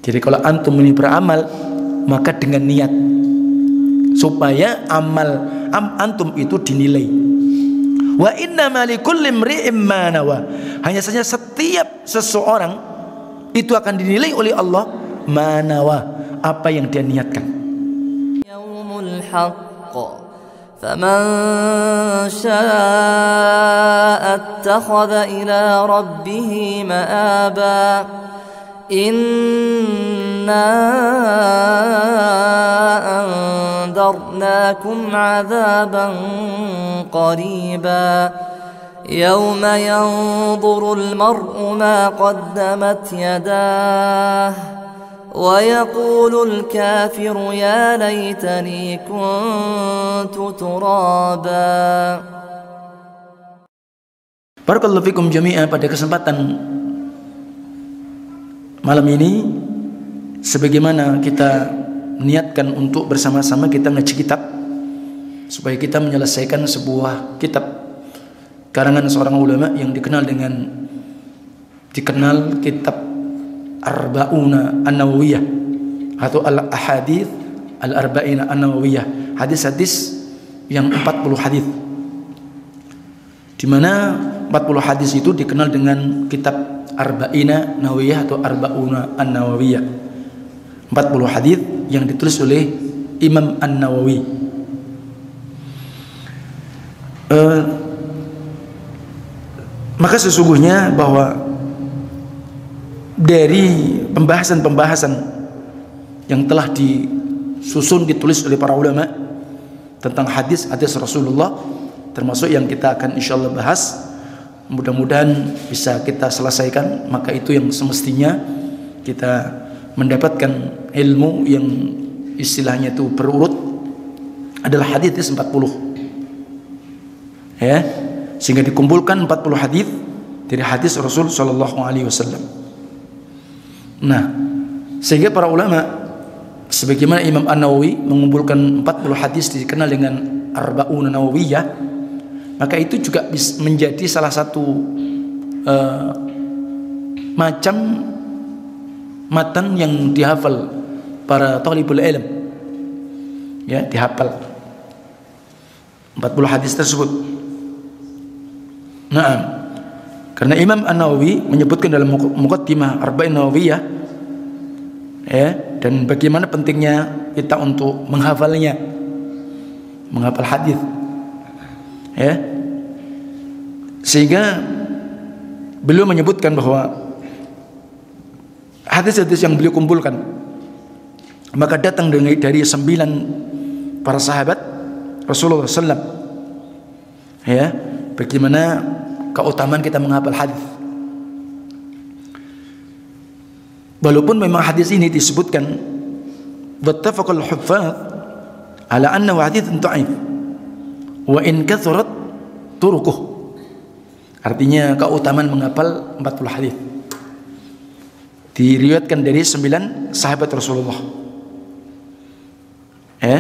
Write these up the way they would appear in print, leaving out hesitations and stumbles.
Jadi kalau antum ini beramal, maka dengan niat supaya amal antum itu dinilai. Wa innama likulli imri'in ma nawa. Hanya saja setiap seseorang itu akan dinilai oleh Allah ma nawa, apa yang dia niatkan. Yaumul haqq. Faman syaa'a ittakhadha ila rabbih ma'aba. Inna andarnakum 'adzaban qariba yawma yanzurul mar'u ma qaddamat yadah wa yaqulul kafiru ya laitani kuntu turaba. Barakallahu fikum jami'an. Pada kesempatan malam ini, sebagaimana kita niatkan untuk bersama-sama kita ngaji kitab, supaya kita menyelesaikan sebuah kitab karangan seorang ulama yang dikenal kitab Arba'una An-Nawawiyah atau Al-Ahadith Al-Arba'ina An-Nawawiyah, hadis-hadis yang 40 hadis, di mana 40 hadis itu dikenal dengan kitab Arba'ina Nawawiyah atau Arba'una An-Nawawiyah. 40 hadis yang ditulis oleh Imam An-Nawawi. Maka sesungguhnya bahwa dari pembahasan-pembahasan yang telah disusun ditulis oleh para ulama tentang hadis-hadis Rasulullah, termasuk yang kita akan insyaallah bahas, mudah-mudahan bisa kita selesaikan. Maka itu yang semestinya kita mendapatkan ilmu yang istilahnya itu berurut adalah hadis 40, ya, sehingga dikumpulkan 40 hadis dari hadis Rasul sallallahu alaihi wasallam. Nah, sehingga para ulama sebagaimana Imam An-Nawawi mengumpulkan 40 hadis dikenal dengan Arba'un Nawawiyah, maka itu juga menjadi salah satu macam matan yang dihafal para talibul ilm, ya, dihafal 40 hadis tersebut. Nah, karena Imam An-Nawawi menyebutkan dalam Muqaddimah Arba'in Nawawiyah, ya, dan bagaimana pentingnya kita untuk menghafalnya, menghafal hadis, ya, sehingga beliau menyebutkan bahwa hadis-hadis yang beliau kumpulkan maka datang dari 9 para sahabat Rasulullah SAW, ya, bagaimana keutamaan kita menghafal hadis. Walaupun memang hadis ini disebutkan wattafaqal huffaz ala annahu haditsun dha'if wa in kathurat turuquh, artinya keutamaan menghafal 40 hadis diriwayatkan dari 9 sahabat Rasulullah, ya.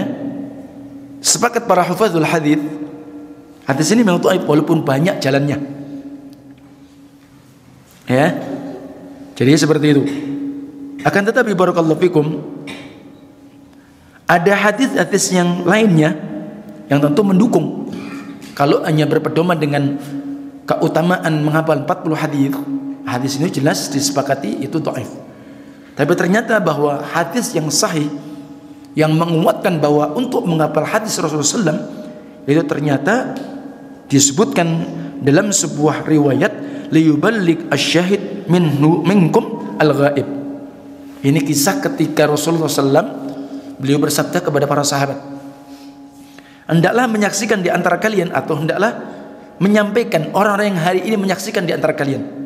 Sepakat para hufazul hadis, hadis ini memang dhaif walaupun banyak jalannya, ya. Jadi seperti itu. Akan tetapi barakallahu fikum, ada hadis-hadis yang lainnya yang tentu mendukung kalau hanya berpedoman dengan keutamaan menghafal 40 hadis. Hadis ini jelas disepakati itu dhaif. Tapi ternyata bahwa hadis yang sahih yang menguatkan bahwa untuk menghafal hadis Rasulullah SAW itu ternyata disebutkan dalam sebuah riwayat liyuballigh asyahid minkum al-ghaib. Ini kisah ketika Rasulullah SAW beliau bersabda kepada para sahabat, hendaklah menyaksikan di antara kalian, atau hendaklah menyampaikan orang-orang yang hari ini menyaksikan di antara kalian.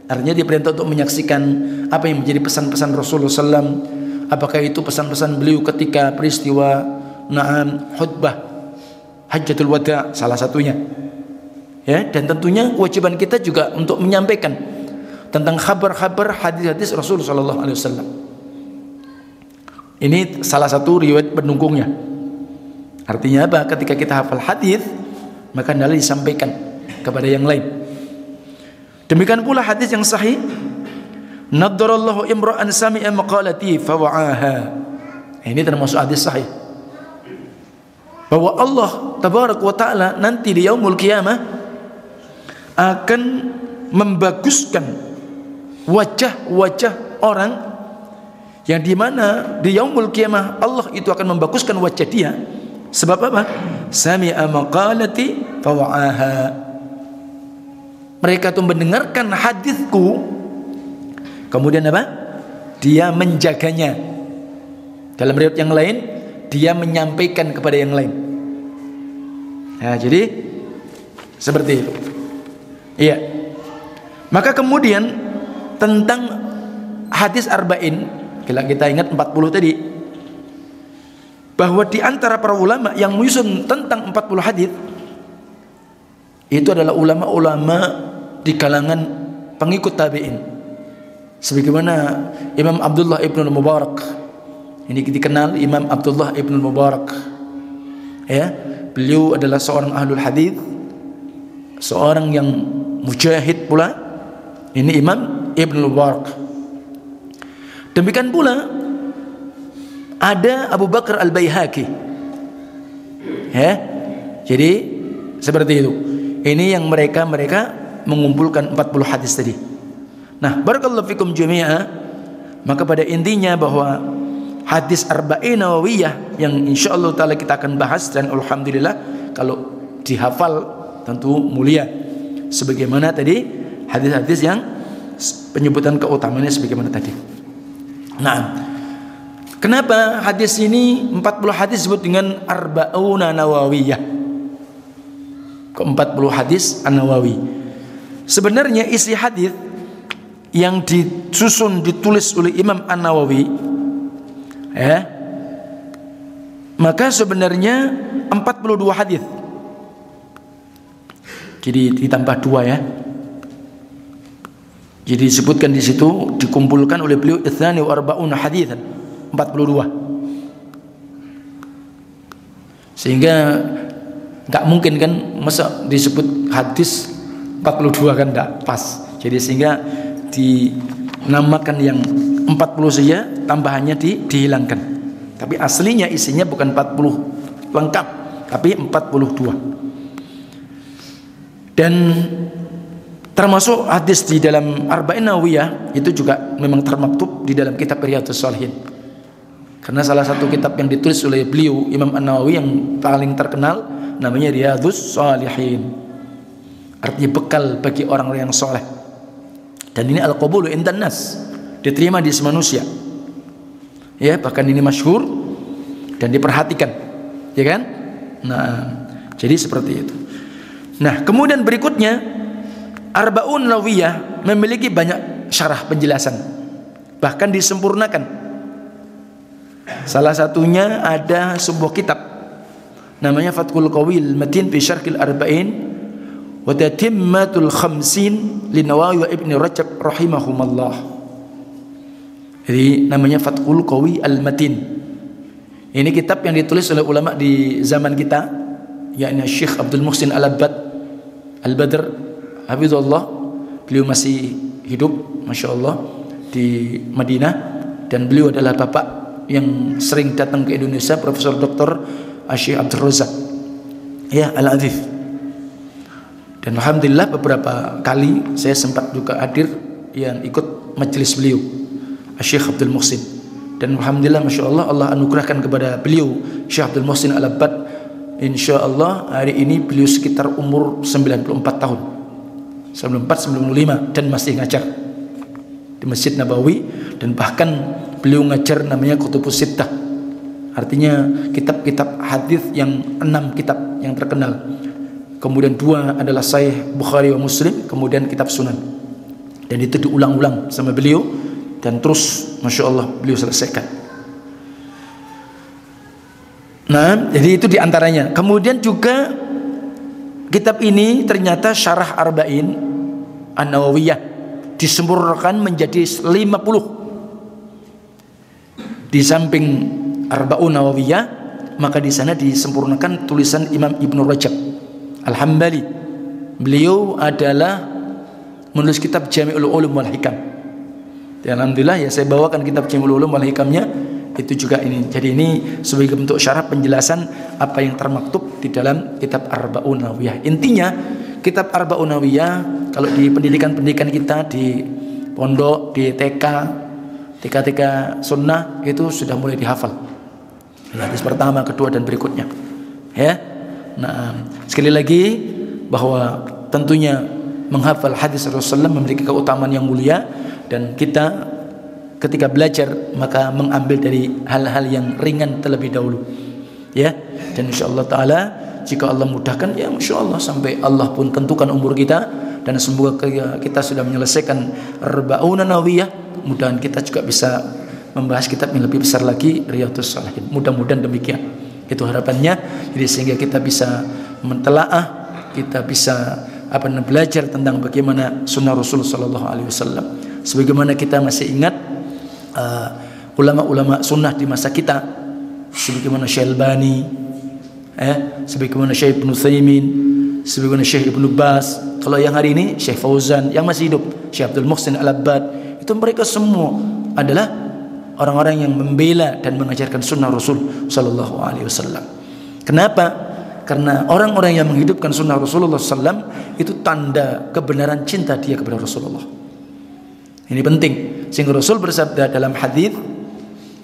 Artinya diperintah untuk menyaksikan apa yang menjadi pesan-pesan Rasulullah SAW. Apakah itu pesan-pesan beliau ketika peristiwa khutbah Hajjatul Wada salah satunya, ya, dan tentunya kewajiban kita juga untuk menyampaikan tentang kabar-kabar hadis-hadis Rasulullah SAW. Ini salah satu riwayat pendukungnya. Artinya apa? Ketika kita hafal hadis, maka hendaklah disampaikan kepada yang lain. Demikian pula hadis yang sahih Naddarallahu imra'an sami'a maqalati fawa'aha. Ini termasuk hadis sahih. Bahwa Allah tabaraka wa ta'ala nanti di yaumul qiyamah akan membaguskan wajah-wajah orang yang dimana di yaumul qiyamah Allah itu akan membaguskan wajah dia. Sebab apa? Sami'a maqalati fawa'aha. Mereka itu mendengarkan hadisku, kemudian apa? Dia menjaganya. Dalam riwayat yang lain, dia menyampaikan kepada yang lain. Nah, jadi seperti itu. Iya. Maka kemudian tentang hadis arba'in, kita ingat 40 tadi, bahwa di antara para ulama yang menyusun tentang 40 hadis itu adalah ulama-ulama di kalangan pengikut tabi'in. Sebagaimana Imam Abdullah ibn Mubarak, ini dikenal Imam Abdullah ibn Mubarak, ya, beliau adalah seorang ahlul hadis, seorang yang mujahid pula. Ini Imam Ibn Mubarak. Demikian pula ada Abu Bakar Al-Baihaqi, ya. Jadi seperti itu. Ini yang mereka mengumpulkan 40 hadis tadi. Nah, barakallahu fikum jami'a. Maka pada intinya bahwa hadis arba'in nawawiyah yang insyaallah taala kita akan bahas, dan alhamdulillah kalau dihafal tentu mulia. Sebagaimana tadi hadis-hadis yang penyebutan keutamaannya sebagaimana tadi. Nah, kenapa hadis ini 40 hadis disebut dengan arba'una nawawiyah? Ke-40 hadis an-Nawawi. Sebenarnya isi hadis yang ditulis oleh Imam An-Nawawi, ya, maka sebenarnya 42 hadis. Jadi ditambah 2, ya. Jadi disebutkan di situ, dikumpulkan oleh beliau itsani wa arba'una hadisan, 42. Sehingga enggak mungkin kan masa disebut hadis 42 kan enggak pas. Jadi sehingga dinamakan yang 40 saja, tambahannya dihilangkan. Tapi aslinya isinya bukan 40 lengkap, tapi 42. Dan termasuk hadis di dalam Arba'in Nawawiyah itu juga memang termaktub di dalam kitab Riyadhus Shalihin. Karena salah satu kitab yang ditulis oleh beliau Imam An-Nawawi yang paling terkenal namanya Riyadhus Shalihin. Artinya bekal bagi orang-orang yang soleh. Dan ini al-qabulu indan nas, diterima di manusia. Ya, bahkan ini masyhur dan diperhatikan. Ya kan? Nah, jadi seperti itu. Nah, kemudian berikutnya Arba'un Nawawiyah memiliki banyak syarah penjelasan, bahkan disempurnakan. Salah satunya ada sebuah kitab namanya Fathul Qawil Matin fi Syarhil Arba'in wa Tatimmatul Khamsin li Nawawi wa Ibn Rajab rahimahumallah. Jadi namanya Fathul Qawi Al-Matin. Ini kitab yang ditulis oleh ulama di zaman kita, yakni Syekh Abdul Muhsin Al-Badr hafizallah. Beliau masih hidup, Masya Allah, di Madinah, dan beliau adalah bapak yang sering datang ke Indonesia, Profesor Dr. Syekh Abdul Razak, ya, Al-Azif. Dan alhamdulillah beberapa kali saya sempat juga hadir yang ikut majelis beliau, Syekh Abdul Muhsin. Dan alhamdulillah, Masya Allah, Allah anugerahkan kepada beliau Syekh Abdul Muhsin Al-Abbad, insya Allah hari ini beliau sekitar umur 94 tahun, 94-95, dan masih ngajar di Masjid Nabawi. Dan bahkan beliau ngajar namanya Kutubus Sittah, artinya kitab-kitab hadis yang 6 kitab yang terkenal. Kemudian 2 adalah Sahih Bukhari wa Muslim, kemudian kitab Sunan. Dan itu diulang-ulang sama beliau, dan terus Masya Allah beliau selesaikan. Nah, jadi itu diantaranya. Kemudian juga kitab ini ternyata Syarah Arba'in An-Nawawiyah disempurnakan menjadi 50. Di samping Arba'un Nawawiyah, maka di sana disempurnakan tulisan Imam Ibn Rajab Al-Hambali. Beliau adalah menulis kitab Jami'ul Ulum wal Hikam. Dan alhamdulillah ya saya bawakan kitab Jami'ul Ulum wal Hikamnya itu juga ini. Jadi ini sebagai bentuk syarah penjelasan apa yang termaktub di dalam kitab Arba'un Nawawiyah. Intinya kitab Arba'un Nawawiyah kalau di pendidikan-pendidikan kita di pondok, di TK sunnah itu sudah mulai dihafal. Hadis pertama, kedua dan berikutnya. Ya. Nah, sekali lagi bahwa tentunya menghafal hadis Rasulullah memiliki keutamaan yang mulia dan kita ketika belajar maka mengambil dari hal-hal yang ringan terlebih dahulu. Ya. Dan insyaallah taala jika Allah mudahkan ya insyaallah sampai Allah pun tentukan umur kita dan semoga kita sudah menyelesaikan Arba'un Nawawiyah, mudah-mudahan kita juga bisa membahas kitab yang lebih besar lagi, Riyadhus Shalihin. Mudah-mudahan demikian. Itu harapannya. Jadi sehingga kita bisa mentelaah, kita bisa belajar tentang bagaimana sunnah Rasul sallallahu alaihi wasallam. Sebagaimana kita masih ingat ulama-ulama sunnah di masa kita, sebagaimana Syekh Albani, sebagaimana Syekh Ibnu Utsaimin, sebagaimana Syekh Ibnu Baz. Kalau yang hari ini Syekh Fauzan yang masih hidup, Syekh Abdul Muhsin Al-Abbad, itu mereka semua adalah orang-orang yang membela dan mengajarkan sunnah Rasul sallallahu alaihi wasallam. Kenapa? Karena orang-orang yang menghidupkan sunnah Rasulullah sallam itu tanda kebenaran cinta dia kepada Rasulullah. Ini penting. Sehingga Rasul bersabda dalam hadis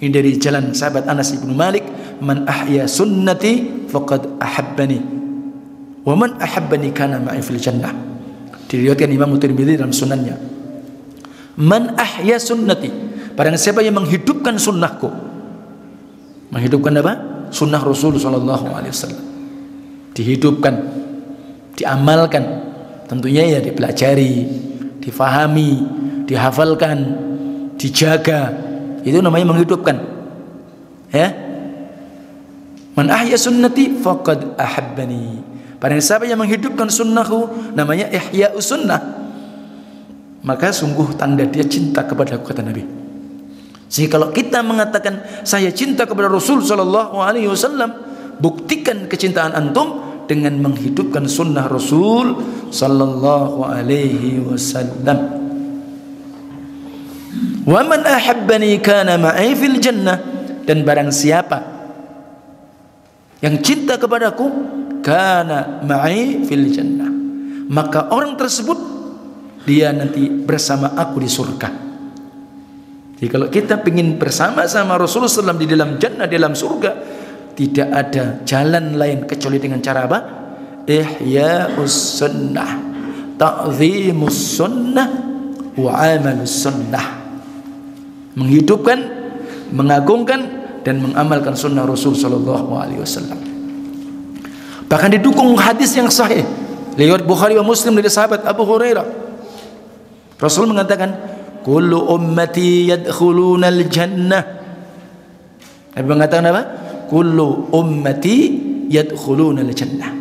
ini dari jalan sahabat Anas bin Malik, "Man ahya sunnati faqad ahabbani, wa man ahabbani kana ma'i fil jannah." Diriwayatkan Imam Tirmidzi dalam sunannya. Man ahya sunnati, barang siapa yang menghidupkan sunnahku. Menghidupkan apa? Sunnah Rasul sallallahu alaihi wasallam. Dihidupkan, diamalkan. Tentunya ya dipelajari, difahami, dihafalkan, dijaga. Itu namanya menghidupkan. Ya. Man ahya sunnati faqad ahabbani. Barang siapa yang menghidupkan sunnahku, namanya ihya'us sunnah. Maka sungguh tanda dia cinta kepada aku, kata Nabi. Jadi kalau kita mengatakan saya cinta kepada Rasul sallallahu alaihi wasallam, buktikan kecintaan antum dengan menghidupkan sunnah Rasul sallallahu alaihi wasallam. Wa man ahabbani kana ma'i fil jannah, dan barang siapa yang cinta kepadaku kana ma'i fil jannah, maka orang tersebut dia nanti bersama aku di surga. Jadi kalau kita ingin bersama-sama Rasulullah SAW di dalam jannah, di dalam surga, tidak ada jalan lain kecuali dengan cara apa? Ihya'us sunnah, ta'zimus sunnah, wa amalus sunnah. Menghidupkan, mengagungkan dan mengamalkan sunnah Rasul sallallahu alaihi wasallam. Bahkan didukung hadis yang sahih riwayat Bukhari wa Muslim dari sahabat Abu Hurairah. Rasul mengatakan, kullu ummati yadkhulunal jannah. Nabi mengatakan apa? Kullu ummati yadkhulunal jannah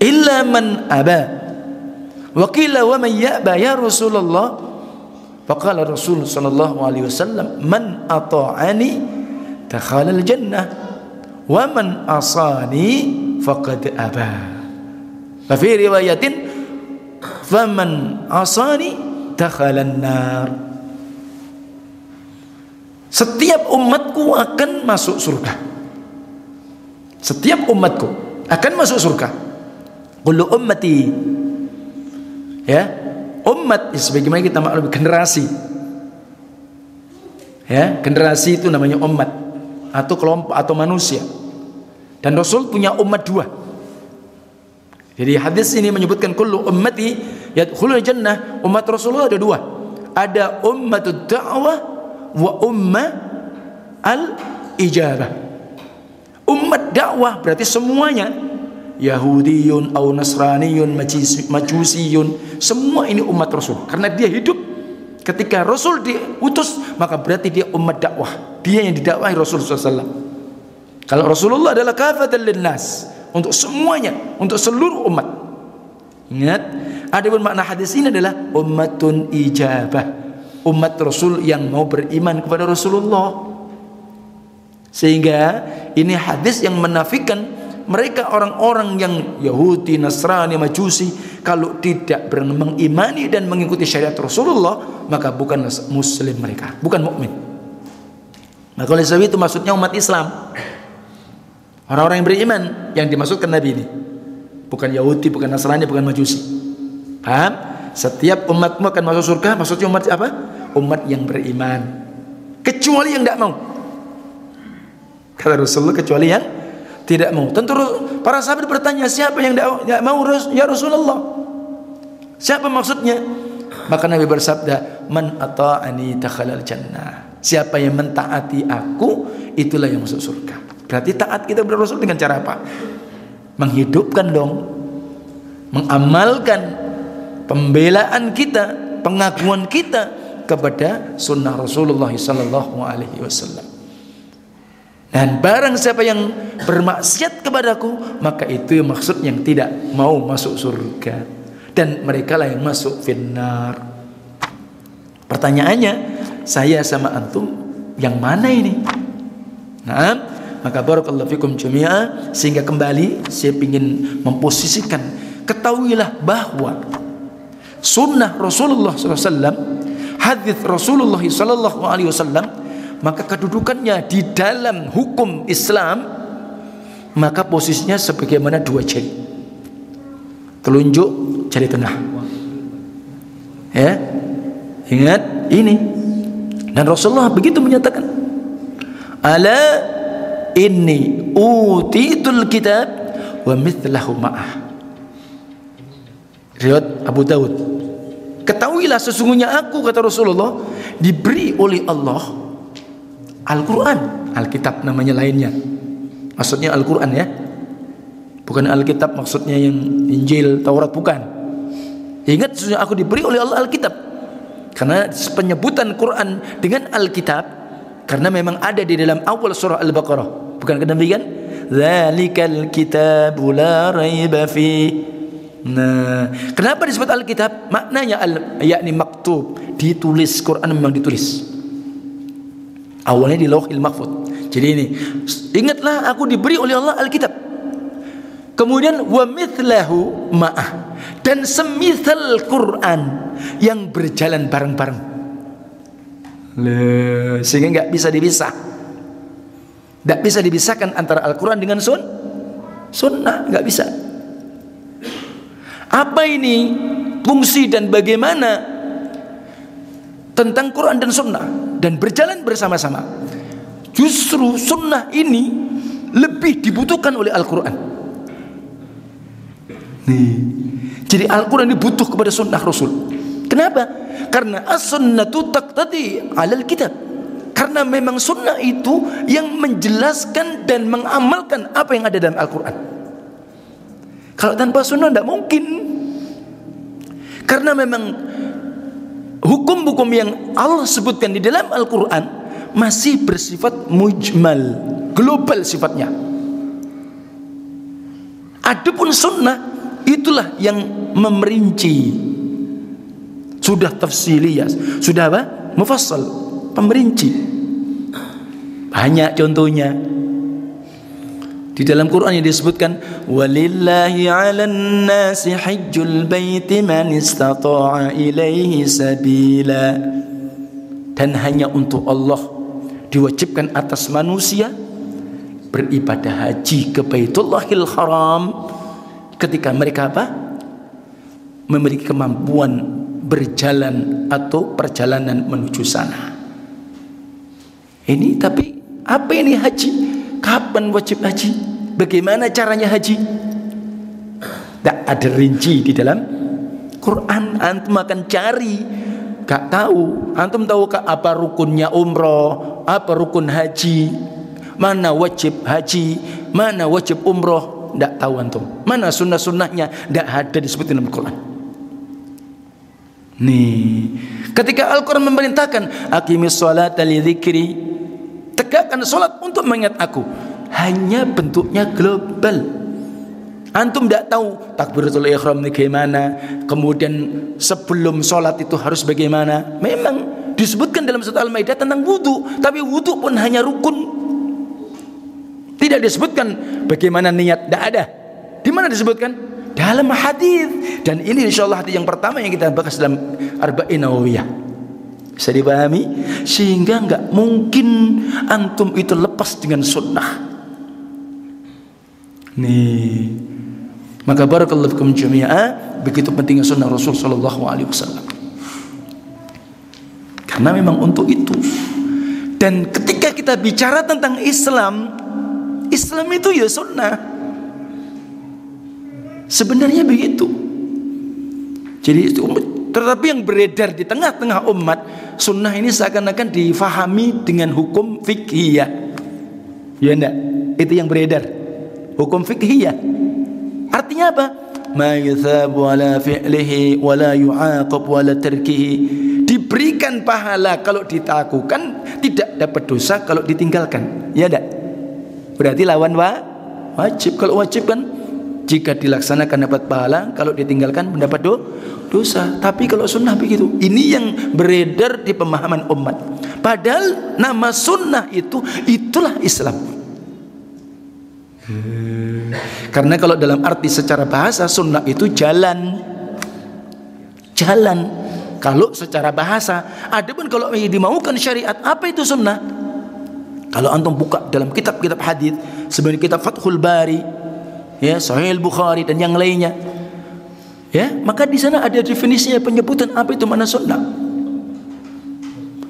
illa man aba. Wa qila wa man ya'ba ya Rasulullah? Faqala Rasul sallallahu alaihi wasallam, man ata'ani dakhala al jannah wa man asani faqad aba. Wa fi riwayatin faman asani dakhalan nar. Setiap umatku akan masuk surga. Setiap umatku akan masuk surga. Kullu ummati, ya, umat sebagaimana kita maklum generasi. Ya, generasi itu namanya umat atau kelompok atau manusia. Dan Rasul punya umat dua. Jadi hadis ini menyebutkan kullu ummati yadkhulul jannah. Umat Rasulullah ada dua. Ada ummatud da'wah wa umma al-ijabah. Umat dakwah berarti semuanya, Yahudiyun atau Nasraniyun, Majusiyun, semua ini umat Rasul. Karena dia hidup ketika Rasul diutus, maka berarti dia umat dakwah. Dia yang didakwahi Rasulullah SAW. Kalau Rasulullah adalah kafatan linnas, untuk semuanya, untuk seluruh umat. Ingat, adapun makna hadis ini adalah ummatun ijabah, umat Rasul yang mau beriman kepada Rasulullah. Sehingga ini hadis yang menafikan mereka orang-orang yang Yahudi, Nasrani, Majusi, kalau tidak mengimani dan mengikuti syariat Rasulullah, maka bukan muslim mereka, bukan mukmin. Maka oleh sebab itu maksudnya umat Islam, orang-orang yang beriman yang dimaksudkan Nabi ini, bukan Yahudi, bukan Nasrani, bukan Majusi. Paham? Setiap umatmu akan masuk surga, maksudnya umat apa? Umat yang beriman, kecuali yang tidak mau. Kata Rasulullah, kecuali yang tidak mau. Tentu para sahabat bertanya, siapa yang tidak mau ya Rasulullah? Siapa maksudnya? Maka Nabi bersabda, man ata'ani dakhalal jannah. Siapa yang mentaati aku, itulah yang masuk surga. Berarti taat kita kepada Rasul dengan cara apa? Menghidupkan dong, mengamalkan pembelaan kita, pengakuan kita kepada sunnah Rasulullah sallallahu alaihi wasallam. Dan barang siapa yang bermaksiat kepadaku, maka itu yang maksud yang tidak mau masuk surga, dan mereka lah yang masuk finnar. Pertanyaannya, saya sama antum yang mana ini? Nah, maka barakallahu fikum jami'a, sehingga kembali saya ingin memposisikan, ketahuilah bahwa sunnah Rasulullah SAW, hadis Rasulullah SAW, maka kedudukannya di dalam hukum Islam, maka posisinya sebagaimana dua jari, telunjuk jari tengah. Ya, ingat ini. Dan Rasulullah begitu menyatakan, ala inni utitul kitab wa mithlahu ma'ah. Riwayat Abu Daud. Ketahuilah sesungguhnya aku, kata Rasulullah, diberi oleh Allah Al-Quran, Alkitab namanya lainnya, maksudnya Al-Quran ya, bukan Alkitab maksudnya yang Injil, Taurat, bukan. Ingat, sesungguhnya aku diberi oleh Allah Alkitab, karena penyebutan Quran dengan Alkitab karena memang ada di dalam awal surah Al-Baqarah, bukan demikian? Dzalikal kitabu la raiba fi. Nah, kenapa disebut Alkitab? Maknanya yakni maktub, ditulis. Quran memang ditulis, awalnya di Lauhil Mahfuz. Jadi ini, ingatlah aku diberi oleh Allah Alkitab. Kemudian wa mithlahu ma'ah, dan semisal Quran yang berjalan bareng-bareng. Sehingga nggak bisa dipisah, nggak bisa dipisahkan antara Al-Quran dengan sunnah, nggak bisa. Apa ini fungsi dan bagaimana tentang Quran dan sunnah, dan berjalan bersama-sama? Justru sunnah ini lebih dibutuhkan oleh Al-Quran. Jadi Al-Quran dibutuh kepada sunnah Rasul. Kenapa? Karena as-sunnatu taqtadi 'alal kitab. Karena memang sunnah itu yang menjelaskan dan mengamalkan apa yang ada dalam Al-Quran. Kalau tanpa sunnah tidak mungkin. Karena memang hukum-hukum yang Allah sebutkan di dalam Al-Quran masih bersifat mujmal, global sifatnya. Adapun sunnah itulah yang memerinci, sudah tafsiliyah, sudah apa? Mufassal, pemerinci. Banyak contohnya di dalam Quran yang disebutkan, walillahi 'alan nasi hajjul baiti man istata'a ilaihi sabila. Dan hanya untuk Allah diwajibkan atas manusia beribadah haji ke Baitullahil Haram ketika mereka apa? Memiliki kemampuan berjalan atau perjalanan menuju sana. Ini tapi apa ini haji? Kapan wajib haji? Bagaimana caranya haji? Tak ada rinci di dalam Quran. Antum akan cari, gak tahu. Antum tahukah apa rukunnya umroh, apa rukun haji, mana wajib haji, mana wajib umroh? Tidak tahu antum. Mana sunnah-sunnahnya? Tidak ada disebut dalam Quran. Nih, ketika Al-Quran memerintahkan aqimis sholata li dzikri, tegakkan sholat untuk mengingat aku, hanya bentuknya global. Antum tidak tahu takbiratul ihram ini bagaimana, kemudian sebelum sholat itu harus bagaimana. Memang disebutkan dalam surat Al-Maidah tentang wudu, tapi wudu pun hanya rukun, tidak Tidak disebutkan bagaimana niat, tidak ada. Di mana disebutkan? Dalam hadis. Dan ini insyaallah hadis yang pertama yang kita bahas dalam Arba'in Nawawiyah. Bisa dipahami? Sehingga enggak mungkin antum itu lepas dengan sunnah. Nih, maka barakallahu fikum jami'ah, begitu pentingnya sunnah Rasul sallallahu alaihi wasallam. Karena memang untuk itu. Dan ketika kita bicara tentang Islam, Islam itu ya sunnah. Sebenarnya begitu. Jadi tetapi yang beredar di tengah-tengah umat, sunnah ini seakan-akan difahami dengan hukum fiqhiyah. Ya enggak? Itu yang beredar. Hukum fiqhiyah. Artinya apa? Ma yuthabu ala fi'lihi wa la yu'aqab wa la tarkihi. Diberikan pahala kalau dilakukan, tidak dapat dosa kalau ditinggalkan. Ya enggak? Berarti lawan wajib. Kalau wajib kan jika dilaksanakan dapat pahala, kalau ditinggalkan mendapat dosa. Tapi kalau sunnah begitu. Ini yang beredar di pemahaman umat. Padahal nama sunnah itulah Islam. Karena kalau dalam arti secara bahasa, sunnah itu jalan. Kalau secara bahasa. Adapun kalau dimaukan syariat, apa itu sunnah? Kalau antum buka dalam kitab-kitab hadis, sebenarnya kitab Fathul Bari, ya, Sahih Bukhari dan yang lainnya, ya, maka di sana ada definisinya, penyebutan apa itu mana sunnah.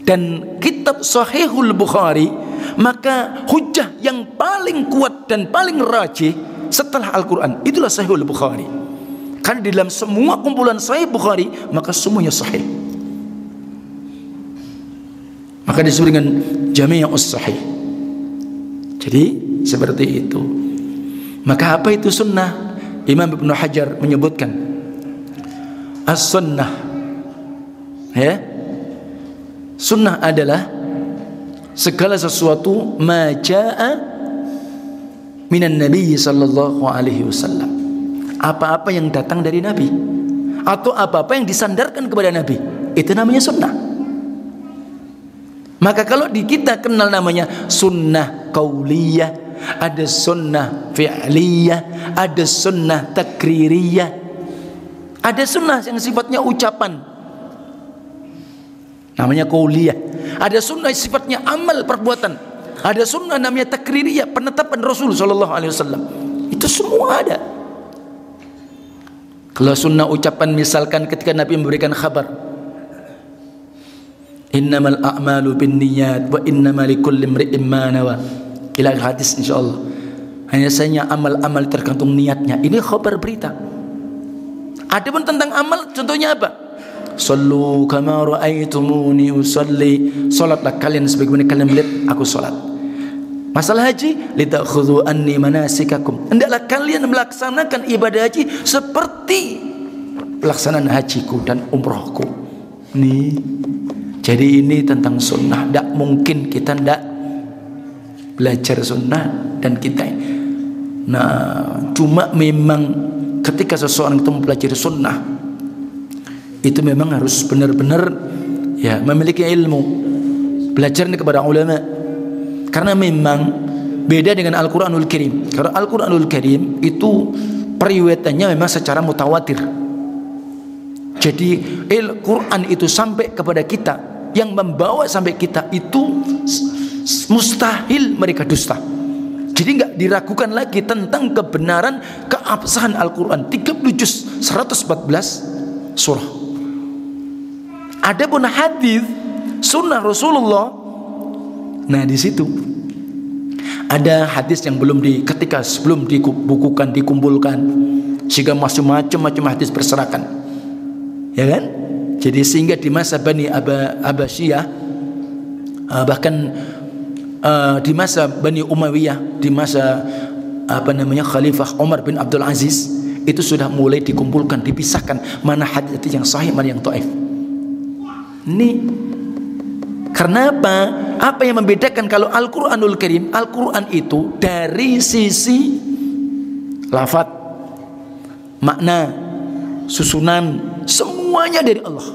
Dan kitab Sahihul Bukhari, maka hujjah yang paling kuat dan paling rajih setelah Al-Quran itulah Sahihul Bukhari. Karena di dalam semua kumpulan Sahih Bukhari, maka semuanya sahih. Maka disebut dengan Jami'us Sahih. Jadi seperti itu. Maka apa itu sunnah? Imam Ibnu Hajar menyebutkan as-sunnah, ya, sunnah adalah segala sesuatu ma jaa minan Nabi sallallahu alaihi wasallam. Apa-apa yang datang dari Nabi atau apa-apa yang disandarkan kepada Nabi, itu namanya sunnah. Maka kalau di kita kenal namanya sunnah qauliyah, ada sunnah fi'liyah, ada sunnah takririyah, ada sunnah yang sifatnya ucapan, namanya qauliyah. Ada sunnah sifatnya amal perbuatan. Ada sunnah namanya takririyah, penetapan Rasul sallallahu alaihi wasallam. Itu semua ada. Kalau sunnah ucapan, misalkan ketika Nabi memberikan kabar, innamal a'malu binniyat wa innamal likulli imri'in ma nawa, ila hadis insyaallah. Hanya saja amal-amal tergantung niatnya. Ini khabar berita. Adapun tentang amal, contohnya apa? Sallu kama ra'aitumuni usalli. Salatlah kalian sebagaimana kalian melihat aku salat. Masalah haji, litakhudhu anni manasikakum. Hendaklah kalian melaksanakan ibadah haji seperti pelaksanaan hajiku dan umrohku. Nih. Jadi ini tentang sunnah. Tidak mungkin kita tidak belajar sunnah dan kita. Nah, cuma memang ketika seseorang itu mempelajari sunnah, itu memang harus benar-benar ya memiliki ilmu, belajar kepada ulama. Karena memang beda dengan Al-Quranul Karim. Karena Al-Quranul Karim itu periwayatannya memang secara mutawatir. Jadi Al-Quran itu sampai kepada kita, yang membawa sampai kita itu mustahil mereka dusta. Jadi nggak diragukan lagi tentang kebenaran keabsahan Al-Quran. 30 juz, 114 surah. Adapun hadis sunnah Rasulullah, nah di situ ada hadis yang belum ketika sebelum dibukukan, dikumpulkan, sehingga macam-macam hadis berserakan, ya kan? Jadi sehingga di masa Bani Abbasiyah, bahkan di masa Bani Umayyah, di masa Khalifah Umar bin Abdul Aziz, itu sudah mulai dikumpulkan, dipisahkan mana hadis yang sahih, mana yang dhaif. Ini karena apa? Apa yang membedakan kalau Al-Quranul Karim, Al-Quran itu dari sisi lafaz, makna, susunan, semuanya dari Allah.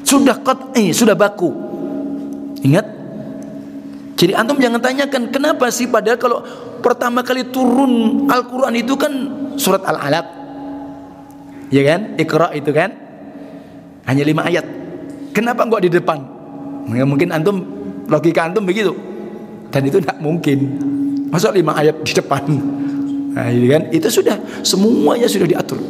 Sudah qat'i, sudah baku. Ingat? Jadi antum jangan tanyakan kenapa sih, padahal kalau pertama kali turun Al-Quran itu kan surat Al-Alaq, ya kan, Iqra itu kan hanya 5 ayat. Kenapa kok di depan? Mungkin antum, logika antum begitu, dan itu tidak mungkin. Masa 5 ayat di depan? Nah, kan itu sudah semuanya sudah diatur.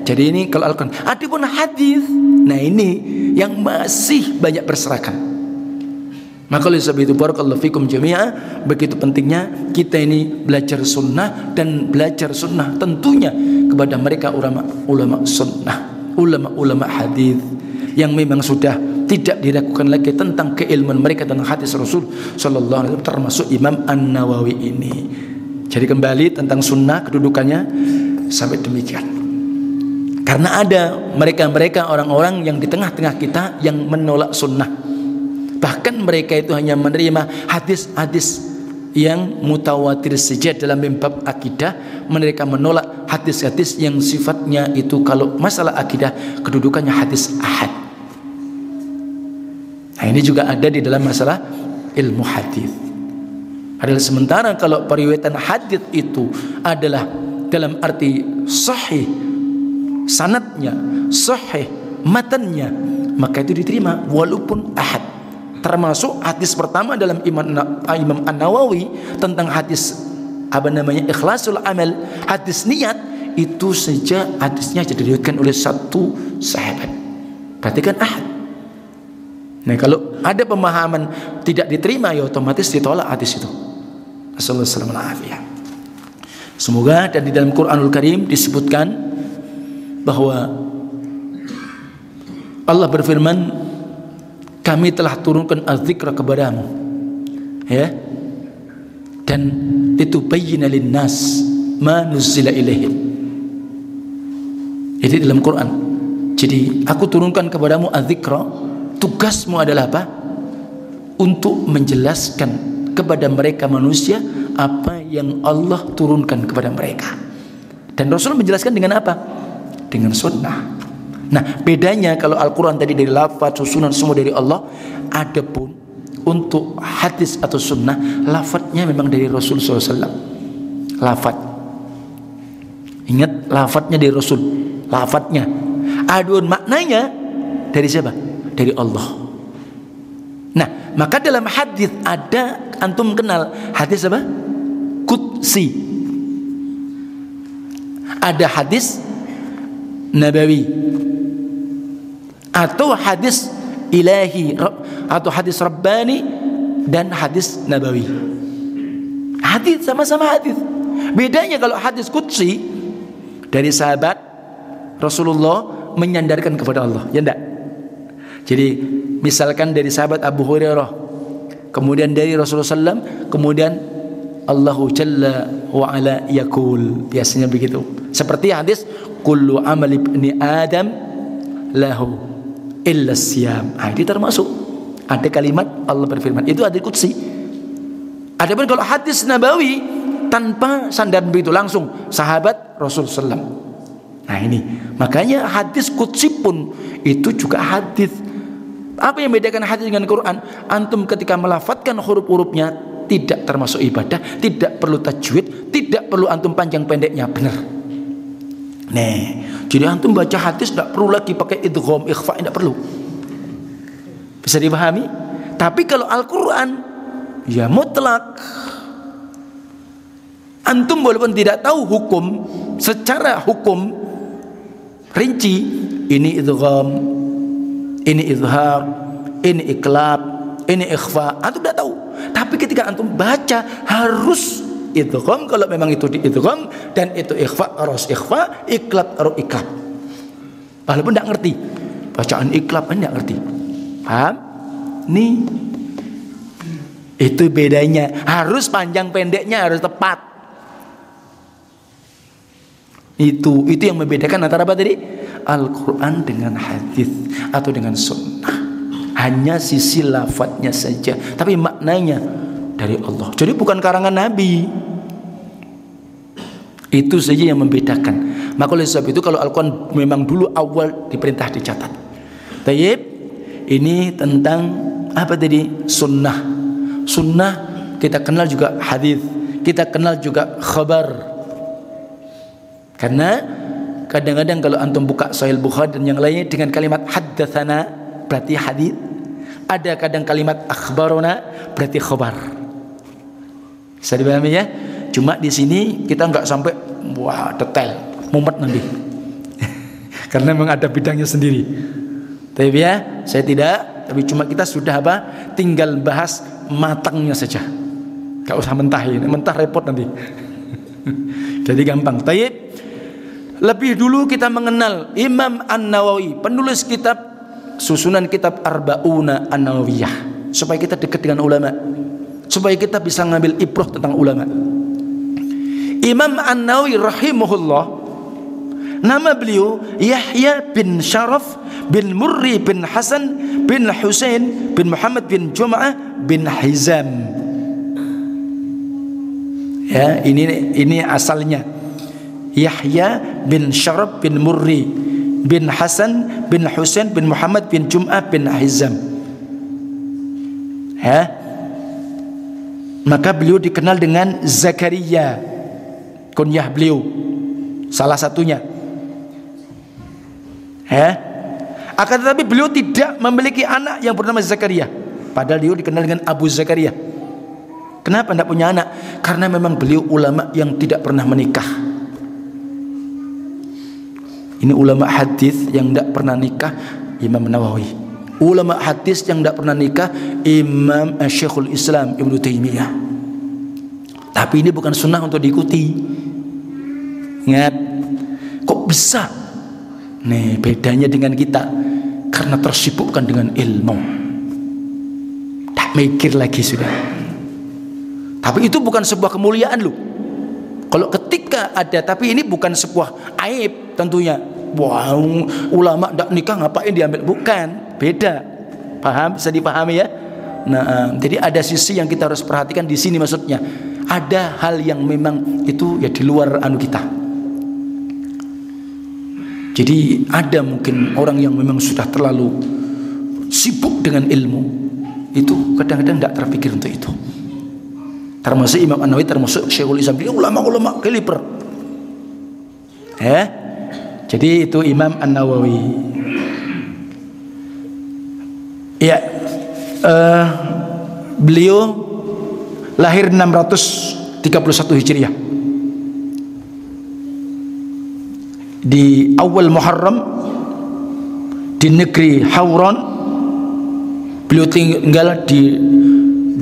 Jadi ini kalau Al-Quran. Adapun hadis, nah ini yang masih banyak berserakan. Maka oleh sebab itu barakallahu fikum jami'a, begitu pentingnya kita ini belajar sunnah, dan belajar sunnah tentunya kepada mereka ulama sunnah, ulama hadis yang memang sudah tidak diragukan lagi tentang keilmuan mereka tentang hadis Rasul sallallahu alaihi wasallam, termasuk Imam An-Nawawi ini. Jadi kembali tentang sunnah kedudukannya sampai demikian. Karena ada mereka-mereka orang-orang yang di tengah-tengah kita yang menolak sunnah. Bahkan mereka itu hanya menerima hadis-hadis yang mutawatir saja dalam bab akidah. Mereka menolak hadis-hadis yang sifatnya itu kalau masalah akidah kedudukannya hadis ahad. Nah ini juga ada di dalam masalah ilmu hadis. Adalah sementara kalau periwayatan hadis itu adalah dalam arti sahih, sanadnya sahih, matannya, maka itu diterima walaupun ahad. Termasuk hadis pertama dalam Imam An-Nawawi tentang hadis ikhlasul amal, hadis niat, itu saja hadisnya diriwayatkan oleh satu sahabat, berarti kan ahad. Nah kalau ada pemahaman tidak diterima, ya otomatis ditolak hadis itu. Assalamualaikum warahmatullahi wabarakatuh. Semoga dan di dalam Quranul Karim disebutkan bahwa Allah berfirman, kami telah turunkan az-zikra kepadamu, ya, dan litubayyina lin-nas ma nuzila ilaihim. Itu dalam Quran. Jadi aku turunkan kepadamu az-zikra, tugasmu adalah apa? Untuk menjelaskan kepada mereka manusia apa yang Allah turunkan kepada mereka. Dan Rasul menjelaskan dengan apa? Dengan sunnah. Nah bedanya kalau Al-Quran tadi dari lafaz, susunan semua dari Allah. Adapun untuk hadis atau sunnah, lafaznya memang dari Rasul SAW. Lafaz, ingat lafaznya dari Rasul, lafaznya. Adapun maknanya dari siapa? Dari Allah. Nah maka dalam hadis ada, antum kenal hadis apa? Qudsi. Ada hadis nabawi atau hadis ilahi atau hadis rabbani dan hadis nabawi. Hadis sama-sama hadis. Bedanya kalau hadis qudsi dari sahabat Rasulullah menyandarkan kepada Allah, ya enggak? Jadi misalkan dari sahabat Abu Hurairah, kemudian dari Rasulullah SAW, kemudian Allahu Jalla wa Ala yaqul, biasanya begitu. Seperti hadis kullu amal ibni Adam lahu illa siyam. Ini termasuk ada kalimat Allah berfirman, itu hadis qudsi. Adapun kalau hadis nabawi tanpa sandaran begitu, langsung sahabat Rasulullah SAW. Nah ini makanya hadis qudsi pun itu juga hadis. Apa yang membedakan hadis dengan Quran? Antum ketika melafadzkan huruf-hurufnya tidak termasuk ibadah, tidak perlu tajwid, tidak perlu antum panjang pendeknya, benar. Nih, jadi antum baca hadis tidak perlu lagi pakai idgham, ikhfa, tidak perlu. Bisa dipahami? Tapi kalau Al-Quran ya mutlak. Antum walaupun tidak tahu hukum, secara hukum rinci, ini idgham, ini izhar, ini iqlab, ini ikhfa, antum tidak tahu. Tapi ketika antum baca harus idgham kalau memang itu di idgham, dan itu ikhfa harus ikhfa, iqlab harus iqlab. Walaupun tidak ngerti bacaan iqlab, tidak ngerti. Paham? Nih, itu bedanya. Harus panjang pendeknya harus tepat. Itu yang membedakan antara apa tadi? Al-Quran dengan hadis atau dengan sunnah. Hanya sisi lafadznya saja, tapi maknanya dari Allah. Jadi bukan karangan Nabi. Itu saja yang membedakan. Maka oleh sebab itu kalau Al-Quran memang dulu awal diperintah dicatat. Tayyib, ini tentang apa tadi? Sunnah. Sunnah kita kenal juga hadis, kita kenal juga khabar. Karena kadang-kadang kalau antum buka Sahih Bukhari dan yang lainnya dengan kalimat haddatsana berarti hadis, ada kadang kalimat akhbarona berarti khabar. Bisa dipahami ya? Cuma di sini kita nggak sampai wah detail, mumet nanti. Karena memang ada bidangnya sendiri. Tapi ya, saya tidak. Tapi cuma kita sudah apa? Tinggal bahas matangnya saja. Gak usah mentahin, mentah repot nanti. Jadi gampang. Taib. Lebih dulu kita mengenal Imam An-Nawawi, penulis kitab susunan kitab Arba'una An-Nawawiyah, supaya kita dekat dengan ulama, supaya kita bisa ngambil ibrah tentang ulama. Imam An-Nawawi rahimahullah, nama beliau Yahya bin Syaraf bin Murri bin Hasan bin Husain bin Muhammad bin Jum'ah bin Hizam. Ya, ini asalnya. Yahya bin Syaraf bin Murri bin Hasan bin Husain bin Muhammad bin Jum'ah bin Hizam. Ya. Maka beliau dikenal dengan Zakaria, kunyah beliau salah satunya. Ya. Akan tetapi beliau tidak memiliki anak yang bernama Zakaria, padahal beliau dikenal dengan Abu Zakaria. Kenapa tidak punya anak? Karena memang beliau ulama yang tidak pernah menikah. Ini ulama hadis yang tidak pernah nikah, Imam Nawawi. Ulama hadis yang tidak pernah nikah, Imam Syekhul Islam Ibnu Taimiyah. Tapi ini bukan sunnah untuk diikuti. Ingat, kok bisa? Nih bedanya dengan kita, karena tersibukkan dengan ilmu. Tak mikir lagi sudah. Tapi itu bukan sebuah kemuliaan loh. Kalau ketika ada, tapi ini bukan sebuah aib tentunya. Wah, ulama tidak nikah ngapain diambil? Bukan, beda. Paham? Bisa dipahami ya? Nah, jadi ada sisi yang kita harus perhatikan di sini maksudnya. Ada hal yang memang itu ya di luar anu kita. Jadi ada mungkin orang yang memang sudah terlalu sibuk dengan ilmu, itu kadang-kadang tidak terpikir untuk itu. Termasuk Imam An-Nawawi, termasuk Syekhul Islam, dia ulama-ulama kaliber. Jadi itu Imam An-Nawawi. Ya, beliau lahir 631 Hijriah di awal Muharram di negeri Hauran. Beliau tinggal di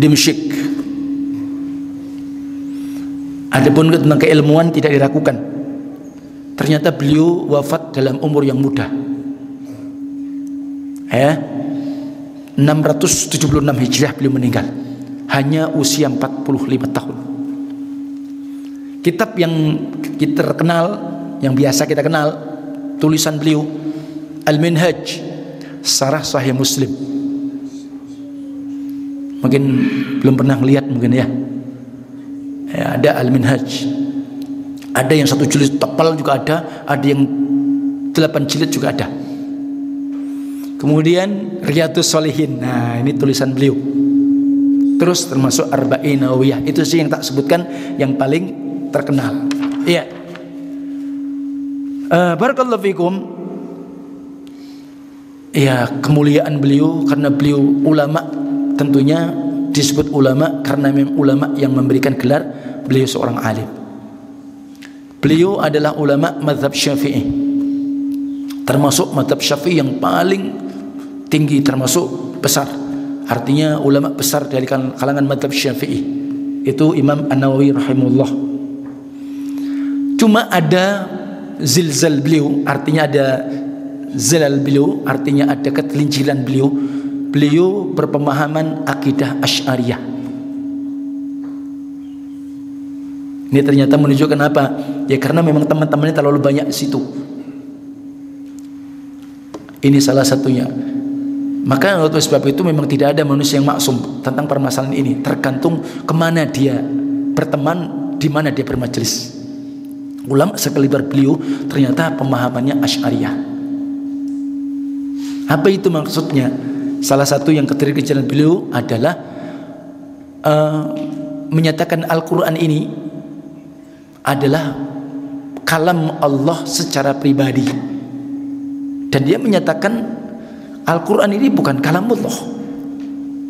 Dimsyik. Adapun tentang keilmuan tidak diragukan. Ternyata beliau wafat dalam umur yang muda. 676 Hijriah beliau meninggal. Hanya usia 45 tahun. Kitab yang kita kenal, yang biasa kita kenal, tulisan beliau Al-Minhaj, Syarah Sahih Muslim. Mungkin belum pernah lihat mungkin ya. Ada Al-Minhaj, ada yang 1 jilid tebal juga ada yang 8 jilid juga ada. Kemudian Riyadhus Shalihin, nah ini tulisan beliau. Terus termasuk Arba'in Nawawiyah, itu sih yang tak sebutkan yang paling terkenal. Iya. Barakallahu fikum. Ya, kemuliaan beliau karena beliau ulama, tentunya disebut ulama karena memang ulama yang memberikan gelar beliau seorang alim. Beliau adalah ulama mazhab Syafi'i, termasuk mazhab Syafi'i yang paling tinggi, termasuk besar. Artinya ulama besar dari kalangan mazhab Syafi'i itu Imam An-Nawawi rahimahullah. Cuma ada zilzal beliau, artinya ada zilal beliau, artinya ada ketelincilan beliau. Beliau berpemahaman akidah Asy'ariyah. Ini ternyata menunjukkan apa? Ya karena memang teman-temannya terlalu banyak di situ. Ini salah satunya. Maka oleh sebab itu memang tidak ada manusia yang maksum tentang permasalahan ini. Tergantung kemana dia berteman, di mana dia bermajelis. Ulama sekaliber beliau ternyata pemahamannya Asy'ariyah. Apa itu maksudnya? Salah satu yang keterkecilan beliau adalah menyatakan Al-Quran ini adalah kalam Allah secara pribadi, dan dia menyatakan Al-Quran ini bukan kalam Allah,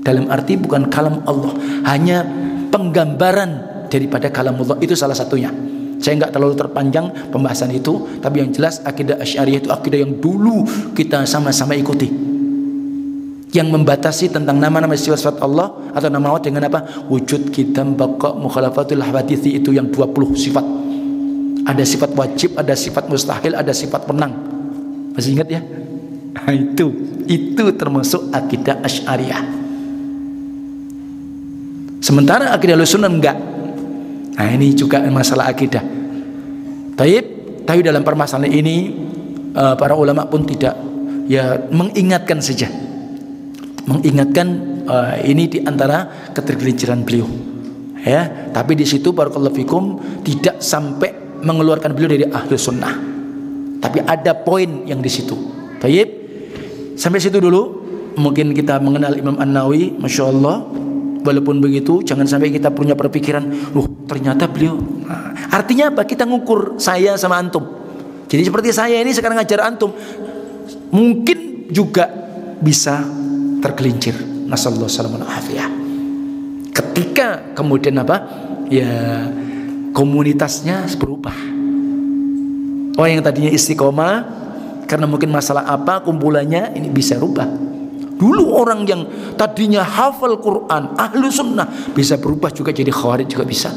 dalam arti bukan kalam Allah, hanya penggambaran daripada kalam Allah. Itu salah satunya. Saya nggak terlalu terpanjang pembahasan itu, tapi yang jelas akidah Asy'ariyah itu akidah yang dulu kita sama-sama ikuti, yang membatasi tentang nama-nama sifat-sifat Allah atau nama Allah dengan apa? Wujud, qidam, baqa, mukhalafatul hawadithi, itu yang 20 sifat. Ada sifat wajib, ada sifat mustahil, ada sifat menang. Masih ingat ya? Nah, itu termasuk akidah Asy'ariyah. Sementara akidah Ahlussunnah enggak. Nah, ini juga masalah akidah. Tapi dalam permasalahan ini para ulama pun tidak, ya mengingatkan saja. Mengingatkan ini diantara ketergelinciran beliau. Ya, tapi di situ barakallahu fikum tidak sampai mengeluarkan beliau dari Ahlussunnah. Tapi ada poin yang di situ. Baik, sampai situ dulu. Mungkin kita mengenal Imam An-Nawawi, masya Allah. Walaupun begitu, jangan sampai kita punya perpikiran, ternyata beliau. Nah, artinya apa? Kita ngukur saya sama antum. Jadi seperti saya ini sekarang ngajar antum, mungkin juga bisa tergelincir. Nasallahu alaihi wasallam. Ketika kemudian apa? Ya, komunitasnya berubah. Oh, yang tadinya istiqomah karena mungkin masalah apa kumpulannya ini bisa rubah. Dulu orang yang tadinya hafal Quran, ahlu sunnah, bisa berubah juga jadi khawarij juga bisa.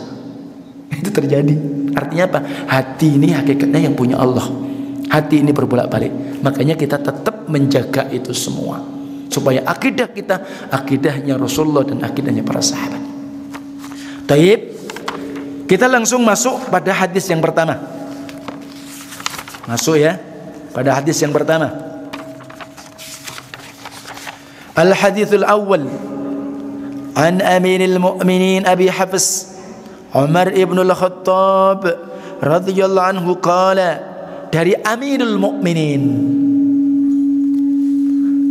Itu terjadi. Artinya apa? Hati ini hakikatnya yang punya Allah. Hati ini berbolak-balik. Makanya kita tetap menjaga itu semua, supaya akidah kita akidahnya Rasulullah dan akidahnya para sahabat. Taib, kita langsung masuk pada hadis yang pertama. Masuk ya pada hadis yang pertama. Al-hadithul awal an Amiril Mu'minin Abi Hafs Umar ibn al-Khattab radhiyallahu anhu qala, dari Amirul Mu'minin.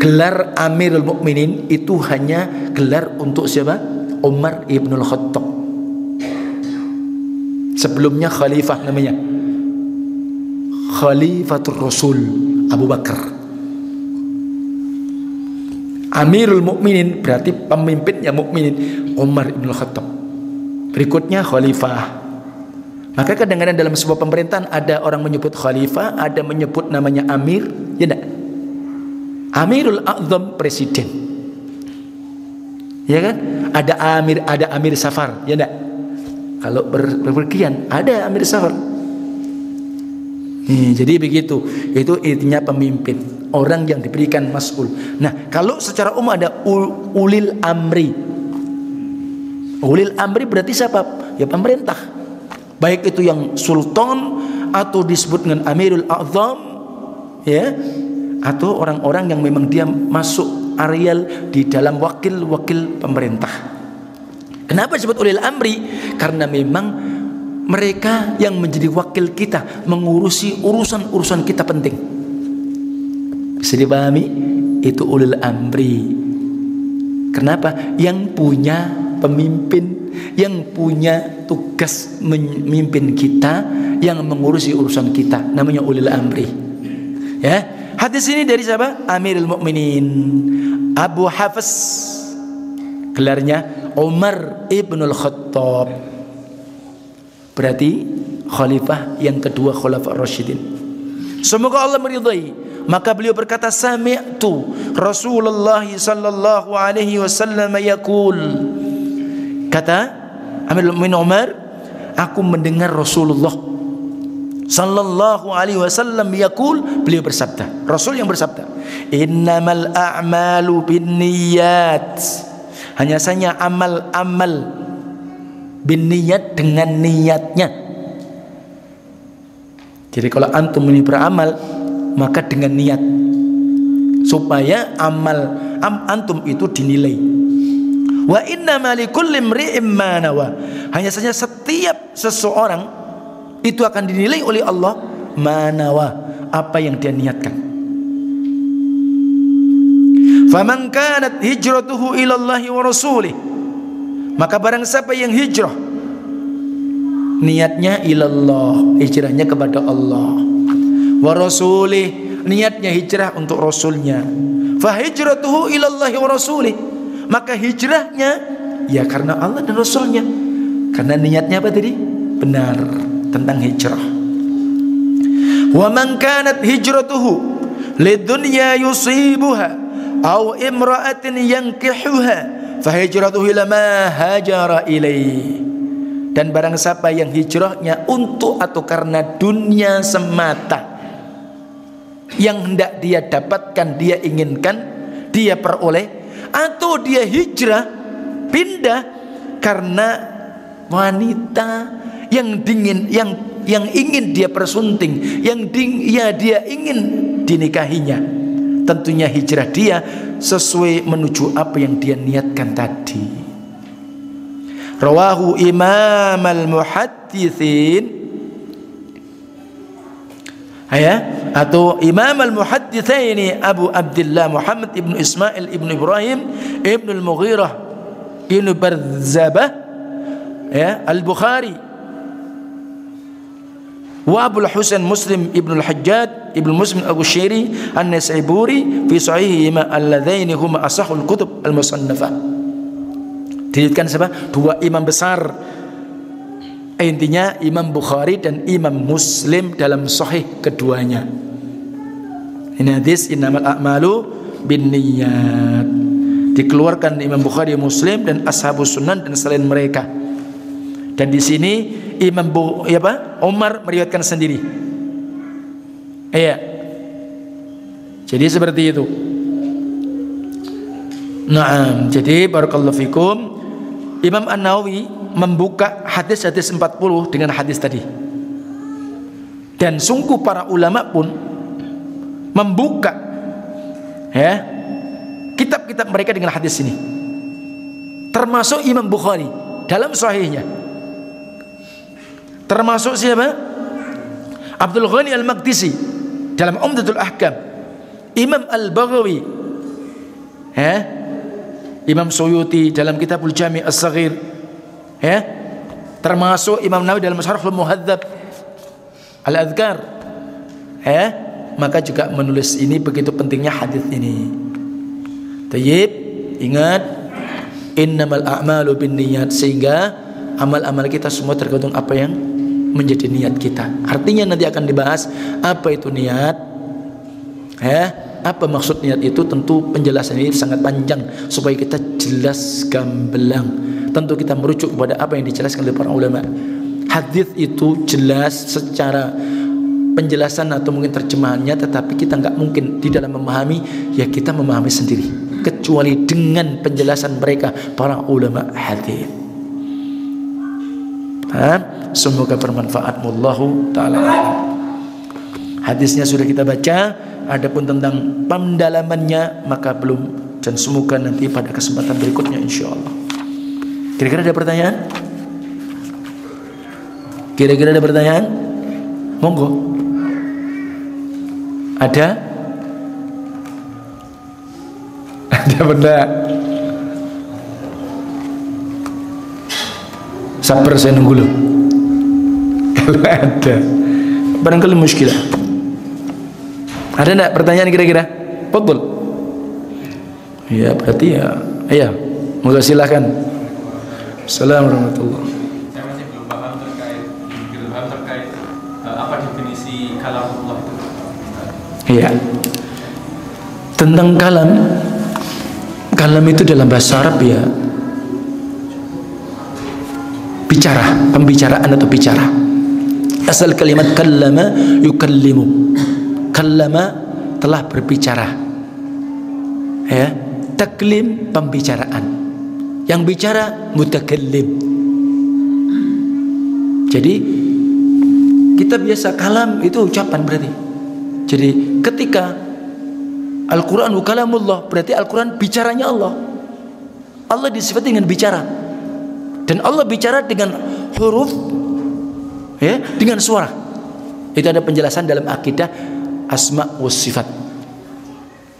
Gelar Amirul Mu'minin itu hanya gelar untuk siapa? Umar ibn al-Khattab. Sebelumnya khalifah namanya, Khalifatul Rasul Abu Bakar. Amirul Mukminin berarti pemimpinnya mukminin, Umar ibn Khattab. Berikutnya khalifah. Maka kadang-kadang dalam sebuah pemerintahan ada orang menyebut khalifah, ada menyebut namanya amir, ya enggak? Amirul A'zam presiden, ya kan? Ada amir safar, ya enggak? Kalau berpergian ada amir safar. Jadi begitu. Itu intinya pemimpin, orang yang diberikan mas'ul. Nah, kalau secara umum ada ulil amri. Ulil amri berarti siapa? Ya pemerintah. Baik itu yang sultan atau disebut dengan Amirul A'zam, ya, atau orang-orang yang memang dia masuk areal di dalam wakil-wakil pemerintah. Kenapa disebut ulil amri? Karena memang mereka yang menjadi wakil kita, mengurusi urusan-urusan kita penting. Bisa dipahami? Itu ulil amri. Kenapa? Yang punya pemimpin, yang punya tugas memimpin kita, yang mengurusi urusan kita, namanya ulil amri. Ya, hadis ini dari siapa? Amirul Mukminin Abu Hafs, gelarnya Umar ibnul Khattab. Berarti khalifah yang kedua Khulafaur Rasyidin. Semoga Allah meridai. Maka beliau berkata, sami'tu Rasulullah sallallahu alaihi wasallam yaqul. Kata Amirul Mukminin Umar, aku mendengar Rasulullah sallallahu alaihi wasallam yaqul, beliau bersabda, Rasul yang bersabda, innamal a'malu binniyat. Hanya saja amal-amal binniyat, dengan niatnya. Jadi kalau antum ini beramal, maka dengan niat, supaya amal antum itu dinilai. Wa innama likulli imri'in ma nawa. Hanya saja setiap seseorang itu akan dinilai oleh Allah ma nawa, apa yang dia niatkan. Faman kanat hijratuhu ila Allah wa rasulih, Maka barang siapa yang hijrah niatnya ilallah, hijrahnya kepada Allah, wa rasulih, niatnya hijrah untuk rasulnya, fa hijratuhu ilallahi wa rasulih, maka hijrahnya ya karena Allah dan rasulnya, karena niatnya apa tadi? Benar tentang hijrah. Wa man kanat hijratuhu lidunya yusibuha aw imra'atin yankihuha fa hijratuhu ila ma hajara ilaihi. Dan barang siapa yang hijrahnya untuk atau karena dunia semata yang hendak dia dapatkan, dia inginkan, dia peroleh, atau dia hijrah pindah karena wanita yang dingin, yang ingin dia persunting, dia ingin dinikahinya, tentunya hijrah dia sesuai menuju apa yang dia niatkan tadi. Rawahu Imam al-Muhadditsin, atau Imam al-Muhadditsaini Abu Abdullah Muhammad ibn Ismail ibn Ibrahim ibn al-Mughirah ibn Barzabah al-Bukhari wa Abu al-Husain Muslim ibn al-Hajjaj ibn Muslim al-Qushayri an-Nasaiburi fi sahihihima alladzaini huma asahul kutub al-musannafah. Diriwayatkan siapa? Dua imam besar, intinya Imam Bukhari dan Imam Muslim dalam sahih keduanya. Ini hadis innamal a'malu binniyat, dikeluarkan Imam Bukhari, Muslim dan ashabus sunan dan selain mereka. Dan di sini Imam Umar meriwayatkan sendiri. Iya. Jadi seperti itu. Naam, jadi barakallahu fikum, Imam An-Nawawi membuka hadis-hadis 40 dengan hadis tadi. Dan sungguh para ulama pun membuka kitab-kitab mereka dengan hadis ini. Termasuk Imam Bukhari dalam sahihnya. Termasuk siapa? Abdul Ghani Al-Maqdisi dalam Umdatul Ahkam, Imam Al-Baghawi, Imam Suyuti dalam Kitabul Jami' As-Saghir, termasuk Imam Nawawi dalam Syarhul Muhadzab Al-Adhkar, maka juga menulis ini, begitu pentingnya hadis ini. Tayyib, ingat innamal a'malu binniyat, sehingga amal-amal kita semua tergantung apa yang menjadi niat kita. Artinya nanti akan dibahas apa itu niat, apa maksud niat itu. Tentu penjelasan ini sangat panjang supaya kita jelas gamblang. Tentu kita merujuk kepada apa yang dijelaskan oleh para ulama. Hadis itu jelas secara penjelasan atau mungkin terjemahannya, tetapi kita nggak mungkin di dalam memahami, ya kita memahami sendiri kecuali dengan penjelasan mereka para ulama hadis. Semoga bermanfaat. Wallahu ta'ala. Hadisnya sudah kita baca, adapun tentang pendalamannya maka belum, dan semoga nanti pada kesempatan berikutnya insyaallah. Kira-kira ada pertanyaan? Kira-kira ada pertanyaan? Monggo. Ada? Ada benda? Sabar, saya nunggu loh. Kalau ada, barangkali muskilah. Ada enggak pertanyaan kira-kira? Fadhil. Ya, berarti ya. Iya, moga silakan. Assalamualaikum warahmatullahi. Saya masih belum paham terkait apa definisi kalamullah itu. Iya. Tentang kalam. Kalam itu dalam bahasa Arab ya bicara, pembicaraan atau bicara. Asal kalimat kallama yukallimu. Kallama telah berbicara, taklim pembicaraan, yang bicara mutakallim. Jadi kita biasa kalam itu ucapan berarti. Jadi ketika Al-Quran kalamullah, berarti Al-Quran bicaranya Allah. Allah disifati dengan bicara, dan Allah bicara dengan huruf, dengan suara. Itu ada penjelasan dalam akidah asma wa sifat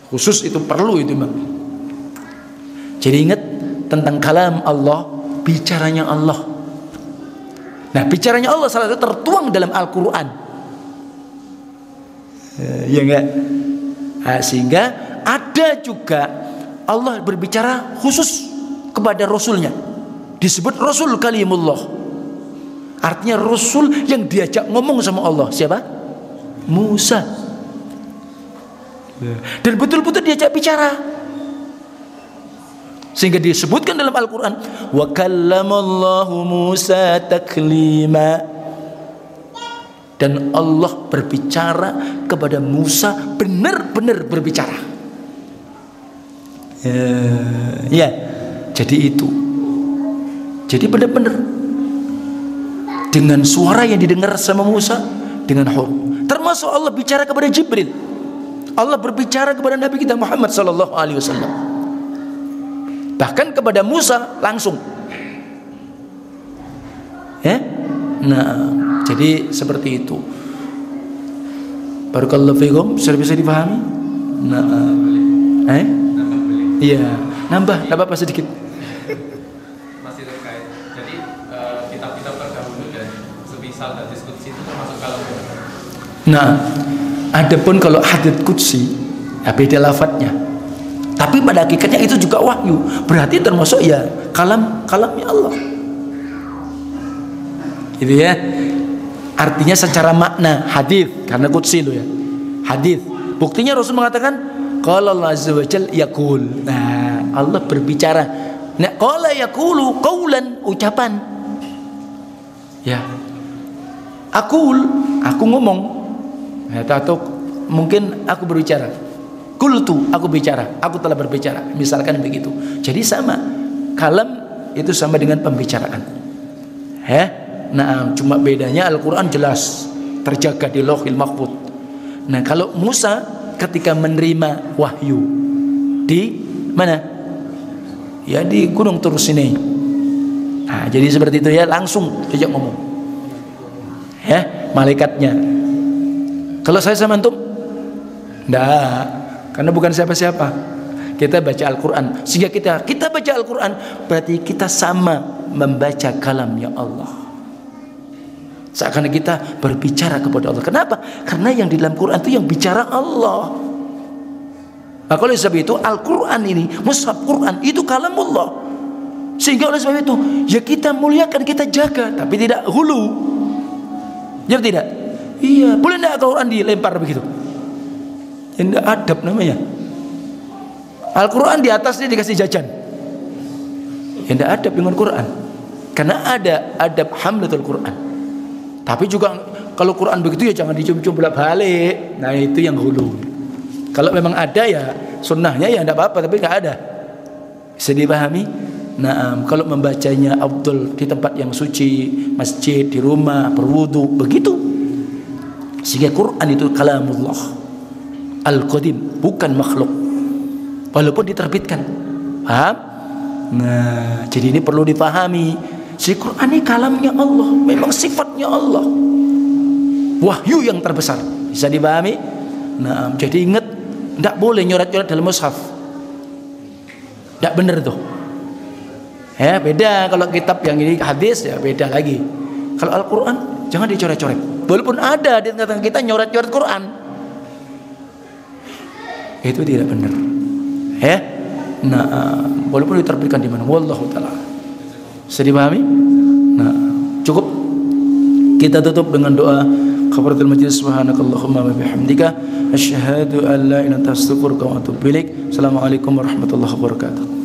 khusus, itu perlu itu Bang. Jadi ingat tentang kalam Allah, bicaranya Allah. Nah, bicaranya Allah salah satu tertuang dalam Al-Quran. Ya enggak? Nah, sehingga ada juga Allah berbicara khusus kepada Rasulnya, disebut Rasul Kalimullah. Artinya Rasul yang diajak ngomong sama Allah. Siapa? Musa. Dan betul-betul diajak bicara, sehingga disebutkan dalam Al-Quran, wa kallamallahu Musa taklima. Dan Allah berbicara kepada Musa, benar-benar berbicara. Ya, jadi itu. Jadi benar-benar dengan suara yang didengar sama Musa, dengan huruf. Termasuk Allah bicara kepada Jibril. Allah berbicara kepada Nabi kita Muhammad sallallahu alaihi wasallam. Bahkan kepada Musa langsung. Nah, jadi seperti itu. Barakallahu fikum, sudah bisa dipahami? Nah, iya, nambah apa sedikit. Masih terkait. Jadi kitab-kitab terdahulu dan semisal hadis qudsi itu termasuk kalam. Nah, adapun kalau hadits qudsi, ya beda lafadznya. Tapi pada hakikatnya itu juga wahyu. Berarti termasuk ya kalamnya Allah. Gitu ya. Artinya secara makna hadis, karena qudsi itu ya. Hadis. Buktinya Rasul mengatakan qala Allah azza wa jalla yaqul. Nah, Allah berbicara. Nah, qala yaqulu qaulan, ucapan. Ya. Aku ngomong. Ya, atau mungkin aku berbicara. Qultu, aku bicara, aku telah berbicara, misalkan begitu. Jadi sama, kalam itu sama dengan pembicaraan. Nah, cuma bedanya Al-Quran jelas terjaga di Lauhil Mahfuz. Nah, kalau Musa ketika menerima wahyu di mana? Ya di Gunung Tur Sinai. Nah, jadi seperti itu ya, langsung diajak ngomong. Malaikatnya. Kalau saya sama antum, enggak. Karena bukan siapa-siapa. Kita baca Al-Quran. Sehingga kita baca Al-Quran, berarti kita sama membaca kalamnya Allah. Seakan kita berbicara kepada Allah. Kenapa? Karena yang di dalam Quran itu yang bicara Allah. Maka oleh sebab itu Al-Quran ini, mushaf Quran itu kalamullah. Sehingga oleh sebab itu ya kita muliakan, kita jaga, tapi tidak hulu. Ya tidak? Iya. Boleh tidak Al-Quran dilempar begitu? Tidak adab namanya. Al-Quran di atasnya dikasih jajan. Tidak adab dengan Quran. Karena ada adab hamlatul Quran. Tapi juga kalau Quran begitu ya jangan dicium-cium bolak-balik. Nah, itu yang hulu. Kalau memang ada ya sunnahnya ya tidak apa-apa, tapi tidak ada. Bisa dipahami? Nah, kalau membacanya afdal di tempat yang suci, masjid, di rumah, berwudu, begitu. Sehingga Quran itu kalamullah Al-Qadim, bukan makhluk, walaupun diterbitkan. Paham? Nah, jadi ini perlu dipahami. Si Quran ini kalamnya Allah, memang sifatnya Allah, wahyu yang terbesar. Bisa dipahami? Nah, jadi ingat, tidak boleh nyoret-nyoret dalam mushaf. Tidak benar tuh. Beda kalau kitab yang ini hadis ya beda lagi. Kalau Al-Quran jangan dicoret-coret. Walaupun ada di tengah-tengah kita nyoret-nyoret Quran, itu tidak benar. Nah, walaupun diterbitkan di mana, wallahu taala. Bisa dipahami? Nah, cukup. Kita tutup dengan doa kafaratul majlis. Subhanakallahumma wa bihamdika asyhadu an la ilaha illa anta astaghfiruka wa atubu ilaik. Assalamualaikum warahmatullahi wabarakatuh.